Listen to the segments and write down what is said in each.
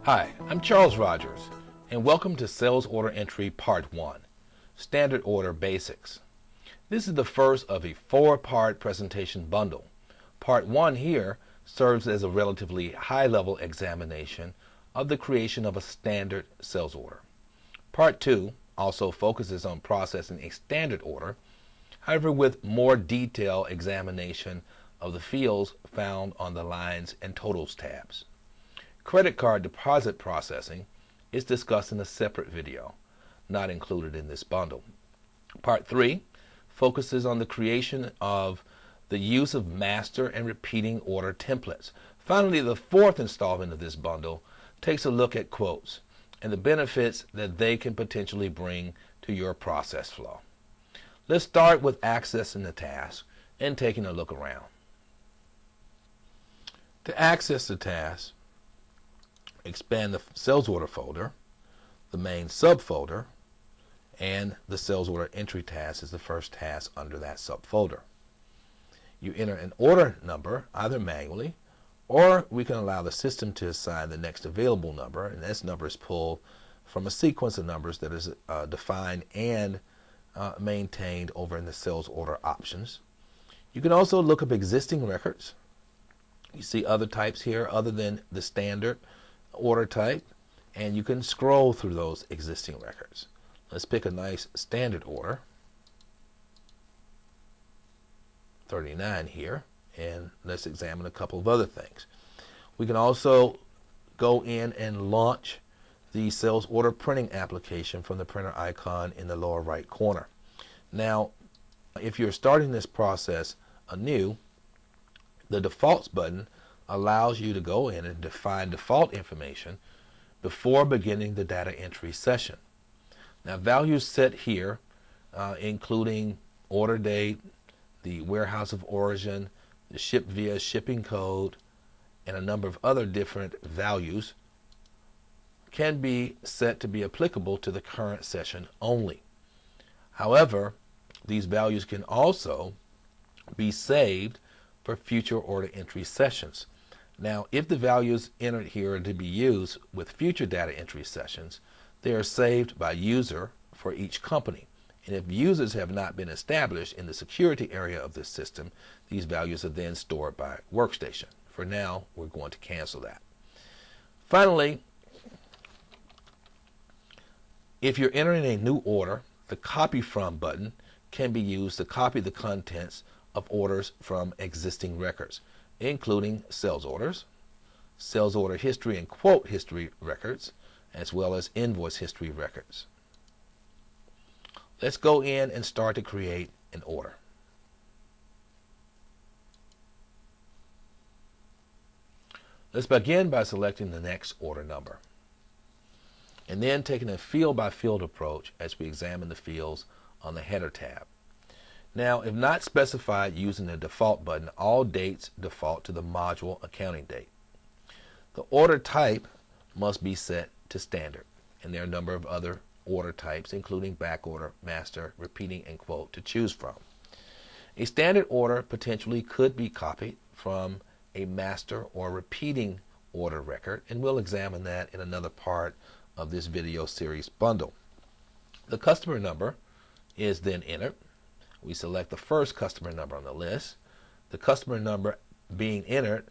Hi, I'm Charles Rogers, and welcome to Sales Order Entry Part 1, Standard Order Basics. This is the first of a 4-part presentation bundle. Part 1 here serves as a relatively high-level examination of the creation of a standard sales order. Part 2 also focuses on processing a standard order, however with more detailed examination of the fields found on the Lines and Totals tabs. Credit card deposit processing is discussed in a separate video, not included in this bundle. Part 3 focuses on the creation of the use of master and repeating order templates. Finally, the 4th installment of this bundle takes a look at quotes and the benefits that they can potentially bring to your process flow. Let's start with accessing the task and taking a look around. To access the task, expand the sales order folder, the main subfolder, and the sales order entry task is the first task under that subfolder. You enter an order number either manually, or we can allow the system to assign the next available number, and this number is pulled from a sequence of numbers that is defined and maintained over in the sales order options. You can also look up existing records. You see other types here other than the standard order type, and you can scroll through those existing records. Let's pick a nice standard order, 39 here, and let's examine a couple of other things. We can also go in and launch the sales order printing application from the printer icon in the lower right corner. Now, if you're starting this process anew, the defaults button allows you to go in and define default information before beginning the data entry session. Now, values set here, including order date, the warehouse of origin, the ship via shipping code, and a number of other different values, can be set to be applicable to the current session only. However, these values can also be saved for future order entry sessions. Now, if the values entered here are to be used with future data entry sessions, they are saved by user for each company. And if users have not been established in the security area of this system, these values are then stored by workstation. For now, we're going to cancel that. Finally, if you're entering a new order, the Copy From button can be used to copy the contents of orders from existing records, including sales orders, sales order history and quote history records, as well as invoice history records. Let's go in and start to create an order. Let's begin by selecting the next order number, and then taking a field by field approach as we examine the fields on the header tab. Now, if not specified using the default button, all dates default to the module accounting date. The order type must be set to standard, and there are a number of other order types, including back order, master, repeating, and quote to choose from. A standard order potentially could be copied from a master or repeating order record, and we'll examine that in another part of this video series bundle. The customer number is then entered. We select the first customer number on the list. The customer number being entered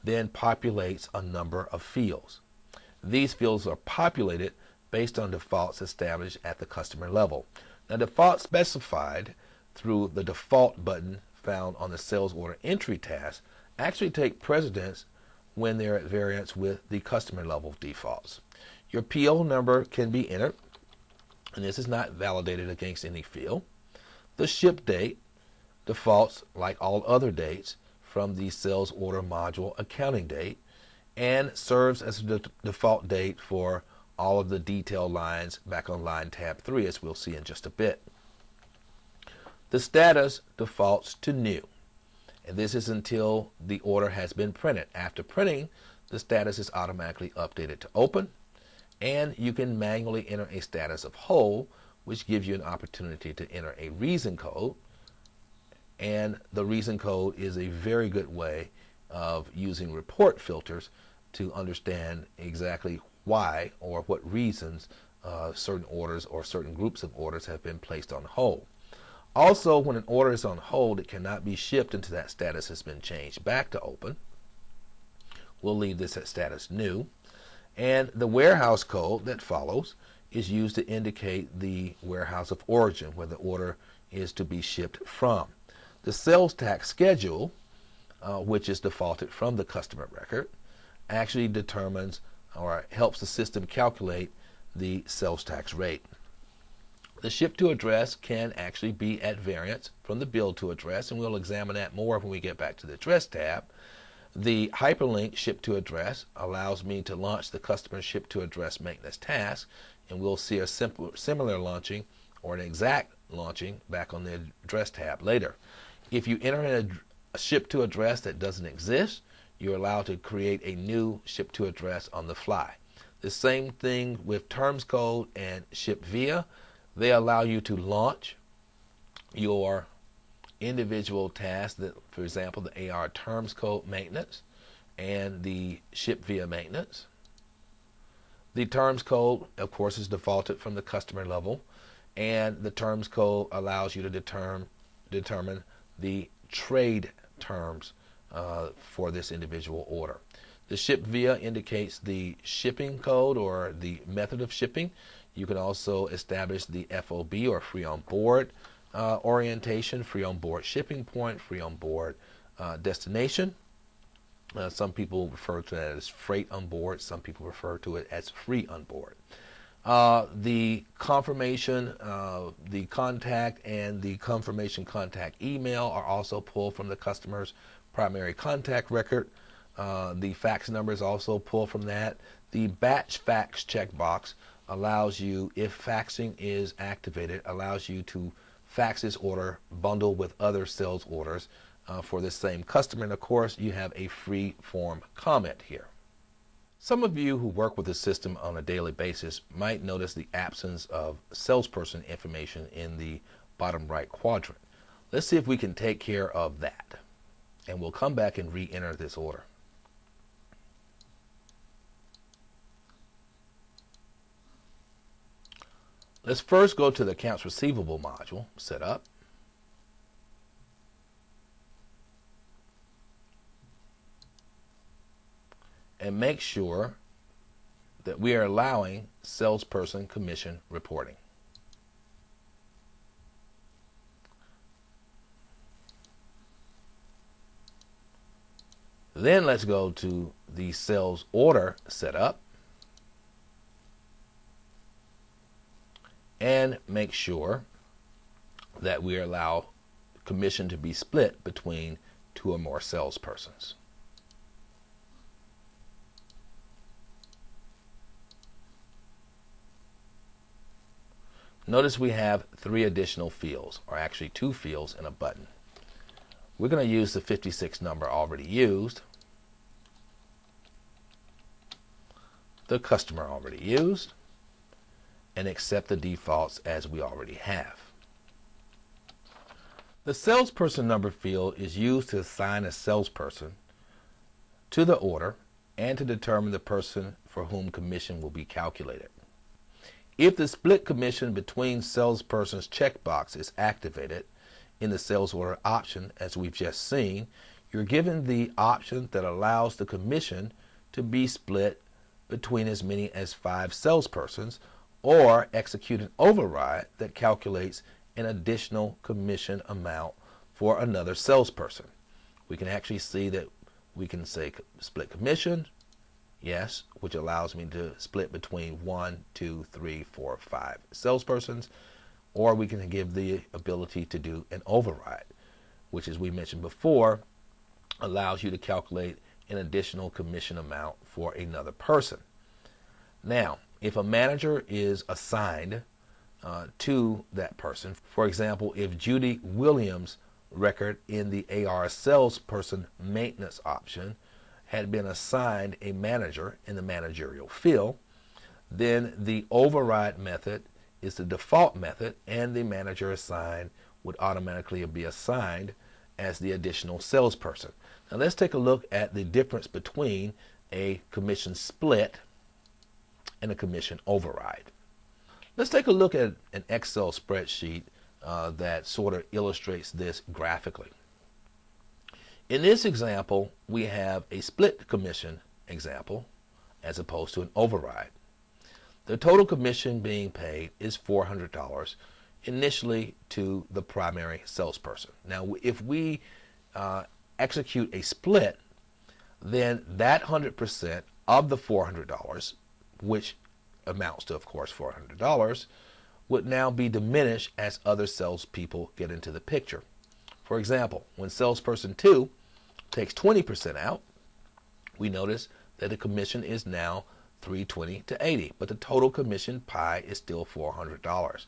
then populates a number of fields. These fields are populated based on defaults established at the customer level. Now, defaults specified through the default button found on the sales order entry task actually take precedence when they're at variance with the customer level defaults. Your PO number can be entered, and this is not validated against any field. The ship date defaults, like all other dates, from the sales order module accounting date and serves as the default date for all of the detailed lines back on line tab 3, as we'll see in just a bit. The status defaults to new, and this is until the order has been printed. After printing, the status is automatically updated to open, and you can manually enter a status of whole, which gives you an opportunity to enter a reason code, and the reason code is a very good way of using report filters to understand exactly why or what reasons certain orders or certain groups of orders have been placed on hold. Also, when an order is on hold, it cannot be shipped until that status has been changed back to open. We'll leave this at status new. And the warehouse code that follows is used to indicate the warehouse of origin where the order is to be shipped from. The sales tax schedule, which is defaulted from the customer record, actually determines or helps the system calculate the sales tax rate. The ship to address can actually be at variance from the bill to address, and we'll examine that more when we get back to the address tab. The hyperlink ship to address allows me to launch the customer ship to address maintenance task, and we'll see a similar launching or an exact launching back on the address tab later. If you enter in a ship to address that doesn't exist, you're allowed to create a new ship to address on the fly. The same thing with terms code and ship via. They allow you to launch your individual tasks, that, for example, the AR terms code maintenance and the ship via maintenance. The terms code, of course, is defaulted from the customer level, and the terms code allows you to determine the trade terms for this individual order. The ship via indicates the shipping code or the method of shipping. You can also establish the FOB or free on board orientation, free on board shipping point, free on board destination. Some people refer to that as freight on board. Some people refer to it as free on board. The confirmation, the contact, and the confirmation contact email are also pulled from the customer's primary contact record. The fax number is also pulled from that. The batch fax checkbox allows you, if faxing is activated, allows you to fax this order bundled with other sales orders for the same customer. And of course, you have a free form comment here. Some of you who work with the system on a daily basis might notice the absence of salesperson information in the bottom right quadrant. Let's see if we can take care of that. And we'll come back and re-enter this order. Let's first go to the accounts receivable module, setup. And make sure that we are allowing salesperson commission reporting. Then let's go to the sales order setup and make sure that we allow commission to be split between two or more salespersons. Notice we have 3 additional fields, or actually 2 fields and a button. We're going to use the 56 number already used, the customer already used, and accept the defaults as we already have. The salesperson number field is used to assign a salesperson to the order and to determine the person for whom commission will be calculated. If the split commission between salespersons checkbox is activated in the sales order option, as we've just seen, you're given the option that allows the commission to be split between as many as 5 salespersons, or execute an override that calculates an additional commission amount for another salesperson. We can actually see that we can say split commission, yes, which allows me to split between 1, 2, 3, 4, 5 salespersons, or we can give the ability to do an override, which, as we mentioned before, allows you to calculate an additional commission amount for another person. Now, if a manager is assigned to that person, for example, if Judy Williams' record in the AR salesperson maintenance option had been assigned a manager in the managerial field, then the override method is the default method, and the manager assigned would automatically be assigned as the additional salesperson. Now let's take a look at the difference between a commission split, and a commission override. Let's take a look at an Excel spreadsheet that sort of illustrates this graphically. In this example, we have a split commission example as opposed to an override. The total commission being paid is $400 initially to the primary salesperson. Now, if we execute a split, then that 100% of the $400, which amounts to, of course, $400, would now be diminished as other salespeople get into the picture. For example, when salesperson 2 takes 20% out, we notice that the commission is now $320 to $80, but the total commission pie is still $400.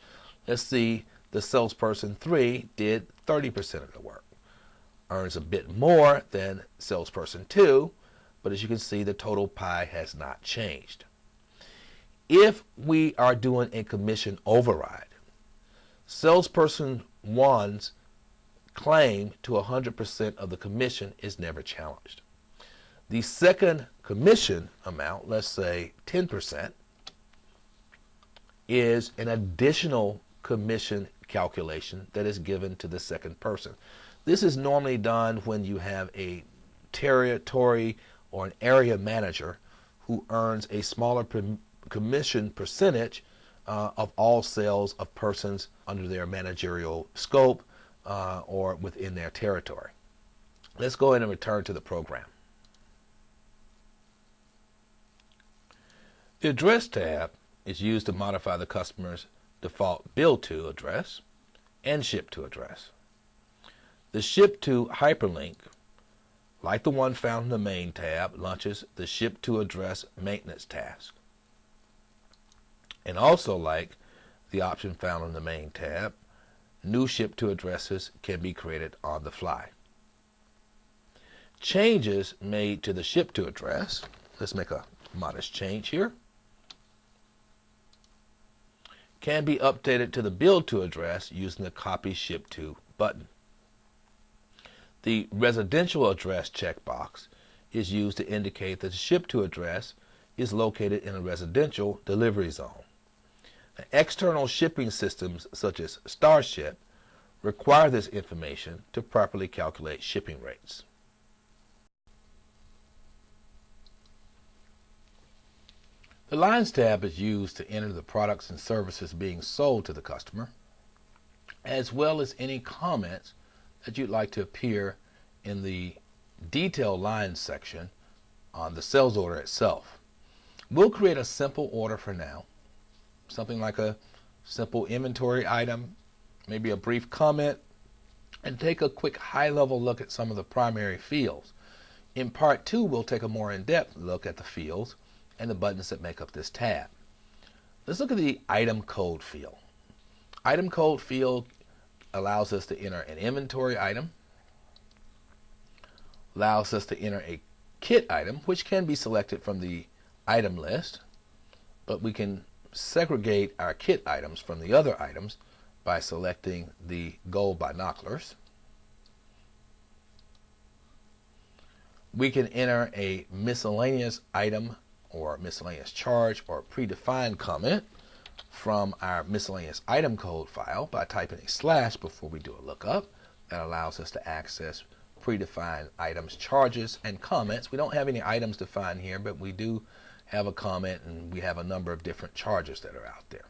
Let's see, the salesperson 3 did 30% of the work, earns a bit more than salesperson 2, but as you can see, the total pie has not changed. If we are doing a commission override, salesperson 1's claim to 100% of the commission is never challenged. The second commission amount, let's say 10%, is an additional commission calculation that is given to the second person. This is normally done when you have a territory or an area manager who earns a smaller commission percentage of all sales of persons under their managerial scope or within their territory. Let's go ahead and return to the program. The Address tab is used to modify the customer's default Bill To address and Ship To address. The Ship To hyperlink, like the one found in the Main tab, launches the Ship To address maintenance task. And also, like the option found in the Main tab, new Ship To addresses can be created on the fly. Changes made to the Ship To address, let's make a modest change here, can be updated to the Bill To address using the Copy Ship To button. The Residential Address checkbox is used to indicate that the Ship To address is located in a residential delivery zone. External shipping systems such as Starship require this information to properly calculate shipping rates. The Lines tab is used to enter the products and services being sold to the customer, as well as any comments that you'd like to appear in the detailed lines section on the sales order itself. We'll create a simple order for now, something like a simple inventory item, maybe a brief comment, and take a quick high-level look at some of the primary fields. In part 2, we'll take a more in-depth look at the fields and the buttons that make up this tab. Let's look at the item code field. Item code field allows us to enter an inventory item, allows us to enter a kit item, which can be selected from the item list, but we can segregate our kit items from the other items by selecting the gold binoculars. We can enter a miscellaneous item or miscellaneous charge or predefined comment from our miscellaneous item code file by typing a slash before we do a lookup. That allows us to access predefined items, charges, and comments. We don't have any items defined here, but we do have a comment, and we have a number of different charges that are out there.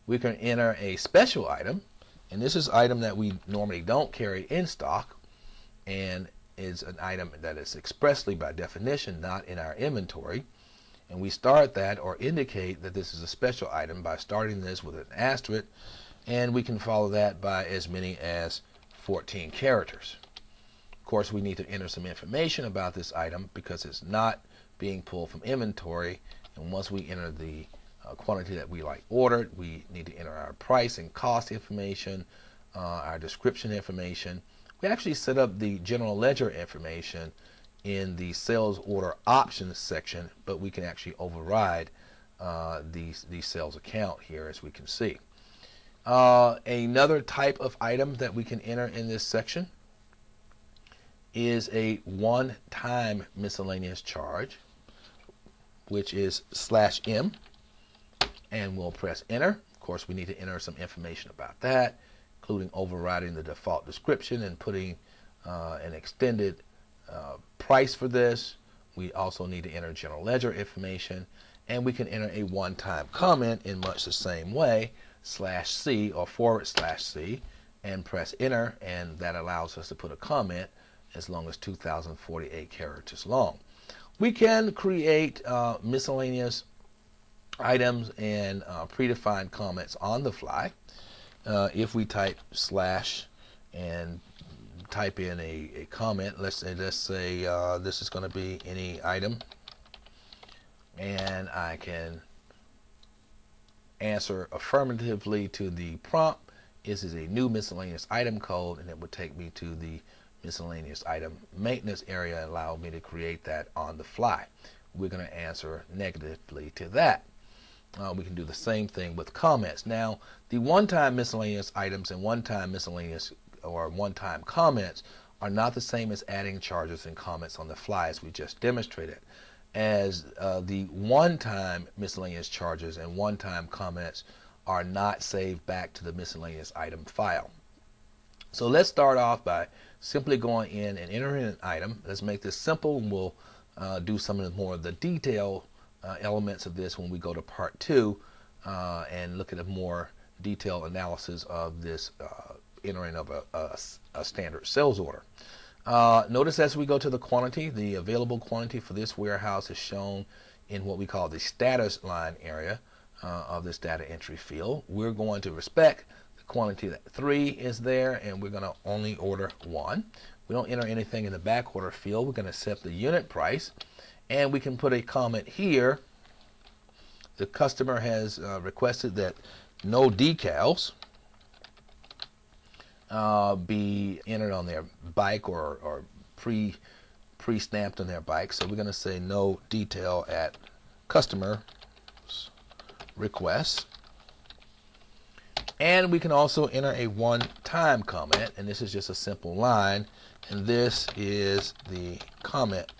We can enter a special item, and this is an item that we normally don't carry in stock, and is an item that is expressly by definition not in our inventory, and we start that or indicate that this is a special item by starting this with an asterisk, and we can follow that by as many as 14 characters. Of course, we need to enter some information about this item because it's not being pulled from inventory, and once we enter the quantity that we like ordered, we need to enter our price and cost information, our description information. We actually set up the general ledger information in the sales order options section, but we can actually override the sales account here, as we can see. Another type of item that we can enter in this section is a one-time miscellaneous charge, which is /M, and we'll press enter. Of course, we need to enter some information about that, including overriding the default description and putting an extended price for this. We also need to enter general ledger information, and we can enter a one-time comment in much the same way, /C or /C, and press enter, and that allows us to put a comment as long as 2048 characters long. We can create miscellaneous items and predefined comments on the fly. If we type / and type in a comment, let's say this is going to be any item, and I can answer affirmatively to the prompt. This is a new miscellaneous item code, and it would take me to the miscellaneous item maintenance area and allow me to create that on the fly. We're going to answer negatively to that. We can do the same thing with comments. Now, the one-time miscellaneous items and one-time miscellaneous or one-time comments are not the same as adding charges and comments on the fly, as we just demonstrated, as the one-time miscellaneous charges and one-time comments are not saved back to the miscellaneous item file. So let's start off by simply going in and entering an item. Let's make this simple, and we'll do some of the more of the detailed elements of this when we go to part 2 and look at a more detailed analysis of this entering of a standard sales order. Notice as we go to the quantity, the available quantity for this warehouse is shown in what we call the status line area of this data entry field. We're going to respect the quantity that 3 is there, and we're going to only order 1. We don't enter anything in the back order field. We're going to set the unit price, and we can put a comment here. The customer has requested that no decals be entered on their bike or pre-stamped on their bike. So we're going to say no detail at customer's request. And we can also enter a one-time comment, and this is just a simple line, and this is the comment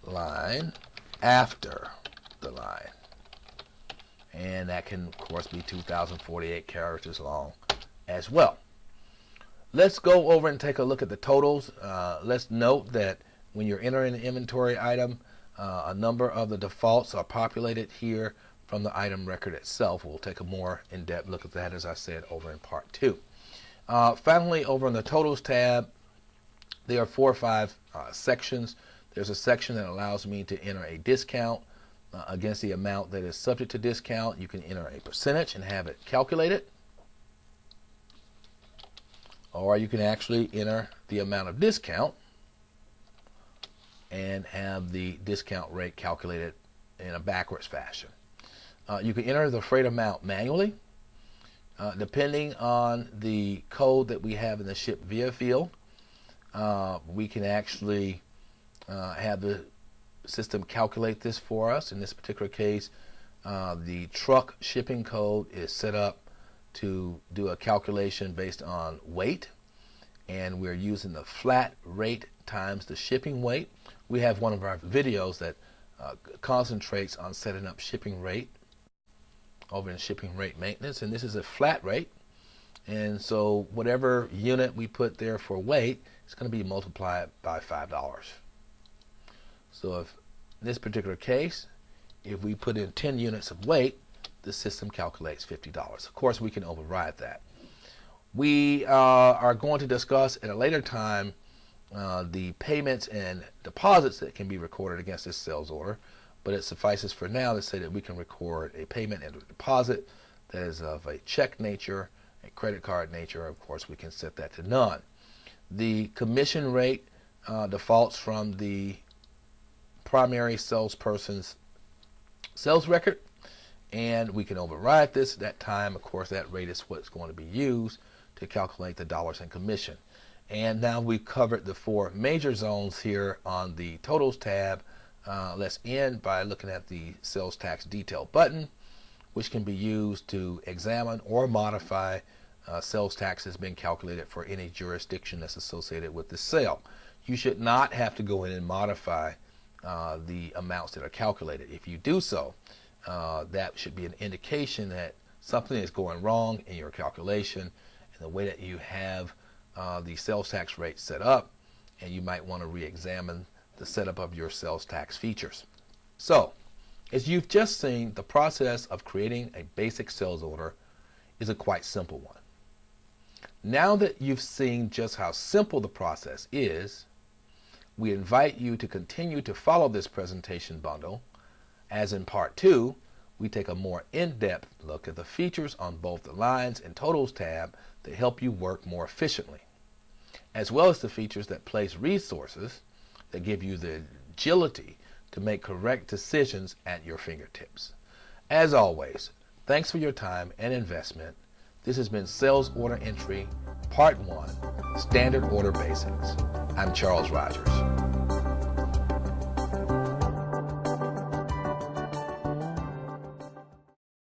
line after the line. And that can, of course, be 2048 characters long as well. Let's go over and take a look at the totals. Let's note that when you're entering an inventory item, a number of the defaults are populated here from the item record itself. We'll take a more in-depth look at that, as I said, over in part 2. Finally, over in the totals tab, there are 4 or 5 sections. There's a section that allows me to enter a discount against the amount that is subject to discount. You can enter a percentage and have it calculated, or you can actually enter the amount of discount and have the discount rate calculated in a backwards fashion. You can enter the freight amount manually. Depending on the code that we have in the ship via field, we can actually have the system calculate this for us. In this particular case, the truck shipping code is set up to do a calculation based on weight, and we're using the flat rate times the shipping weight. We have one of our videos that concentrates on setting up shipping rate over in shipping rate maintenance, and this is a flat rate, and so whatever unit we put there for weight is going to be multiplied by $5. So if in this particular case, if we put in 10 units of weight, the system calculates $50. Of course, we can override that. We are going to discuss at a later time the payments and deposits that can be recorded against this sales order, but it suffices for now to say that we can record a payment and a deposit that is of a check nature, a credit card nature. Of course, we can set that to none. The commission rate defaults from the primary salesperson's sales record, and we can override this at that time. Of course, that rate is what's going to be used to calculate the dollars in commission. And now we've covered the 4 major zones here on the totals tab. Let's end by looking at the sales tax detail button, which can be used to examine or modify sales tax has been calculated for any jurisdiction that's associated with the sale. You should not have to go in and modify the amounts that are calculated. If you do so, that should be an indication that something is going wrong in your calculation and the way that you have the sales tax rate set up, and you might want to re-examine the setup of your sales tax features. So, as you've just seen, the process of creating a basic sales order is a quite simple one. Now that you've seen just how simple the process is, we invite you to continue to follow this presentation bundle, as in part 2, we take a more in-depth look at the features on both the Lines and Totals tab that help you work more efficiently, as well as the features that place resources that give you the agility to make correct decisions at your fingertips. As always, thanks for your time and investment. This has been Sales Order Entry, Part 1, Standard Order Basics. I'm Charles Rogers.